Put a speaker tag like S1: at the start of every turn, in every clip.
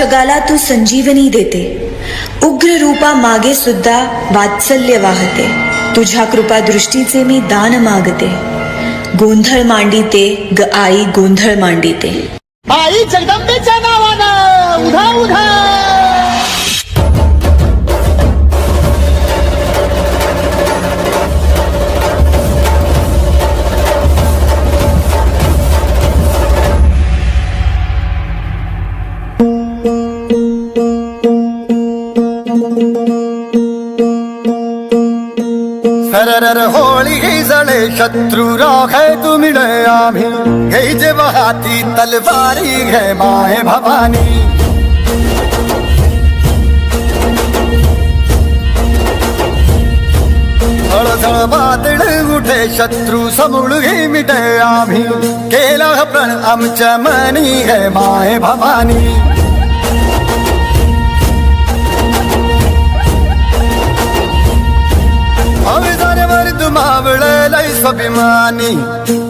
S1: जगाला तू संजीवनी देते, उग्र रूपा मागे सुद्धा वात्सल्य वाहते. तुझ्या कृपा दृष्टीचे मी दान मागते, गोंधळ मांडिते ग आई गोंधळ मांडिते.
S2: आई जगदंबेच्या नावानं उधा उधा. सरर होळी जळे शत्रू राखे तुम्ही आम्ही घे जेव्हा हाती तलवारी घे माय भवानी. झळझळ बादळ उठे शत्रू समूळ घे मिटे आम्ही केला प्रण आमच्या मनी घे माय भवानी. मावळलय स्वाभिमानी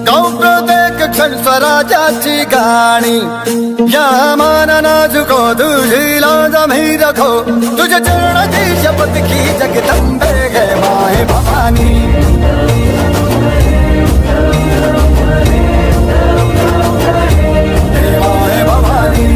S2: प्रत्येक क्षण स्वराज्याची गाणी. या मानाना झुको तुझी लाज मी रखो तुझ्या चरणाची शपथ की जगदंबे घे माय भवानी. माय भवानी.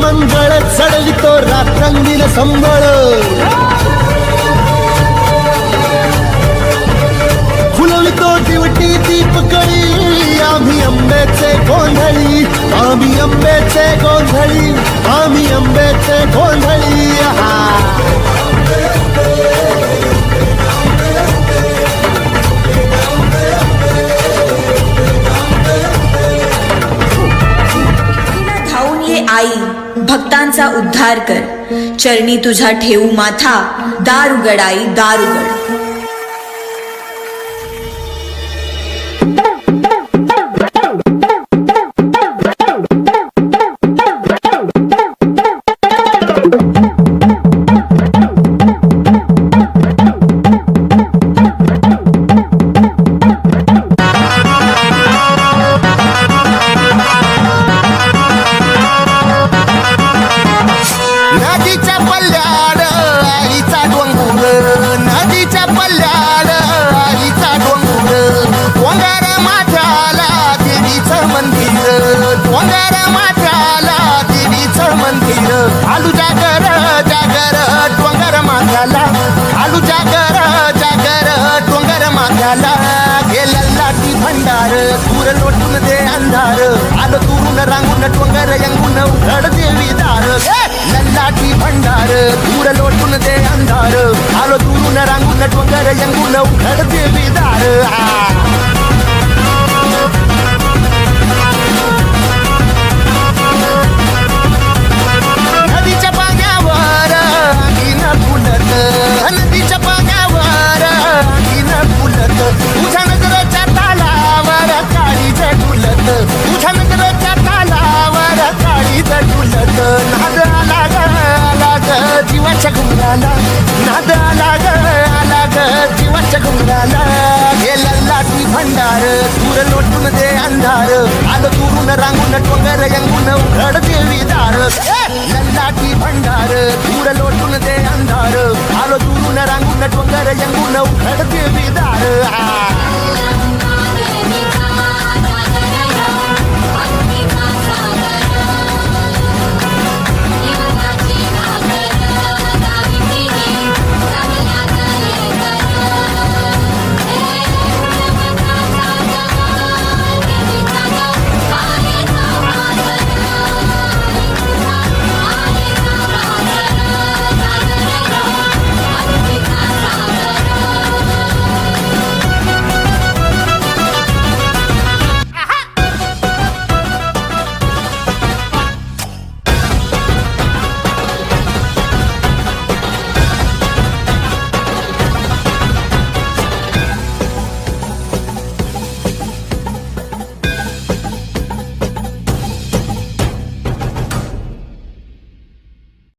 S2: मंगळ चढवितो रात्रंगील संबळ. फुलवितो दिवटी दीपकळी आम्ही अंबेचे गोंधळी. आम्ही अंबेचे गोंधळी. आम्ही अंबेचे गोंधळी.
S1: आई भक्तांचा उद्धार कर, चरणी तुझा ठेवू माथा, दार उघड आई दार उघड.
S2: नदीच्या पल्ल्याड आईचा डोंगर. नदीच्या पल्ल्याड आईचा डोंगर. डोंगर माथ्याला देवीचं मंदिर. डोंगर माथ्याला देवीचं मंदिर. आलू जागर जागर डोंगर माथ्याला. आलू जागर जागर डोंगर माथ्याला. गेल्या लाटी भंडार दूर लोटून दे अंधार. आलो दुरून रांगून डोंगर यंगून उघड देवी दार. लल्लाटी भंडार दूर लोटून दे अंधार. आलो दुरून रांगून डोंगर यंगून उघड देवी दार. नदीच्या पाण्यावर आगीन फुलत. नदीच्या पाण्यावर आगीन फुलत. तुझ्या नजरेच्या तालावर काळीच डुलत. तुझ्या नजरेच्या तालावर काळीच डुलत. नाद आला ग जीवाच्या घुंगराला. नाद आला ग जीवाच्या घुंगराला. गेला लाटी भंडार दूर लोटून दे अंधार. आलो दुरून रांगून डोंगर यंगून उघड देवी दार. लल्लाटी भंडार दूर लोटून दे अंधार. आलो दुरून रांगून डोंगर यंगून उघड देवी दार.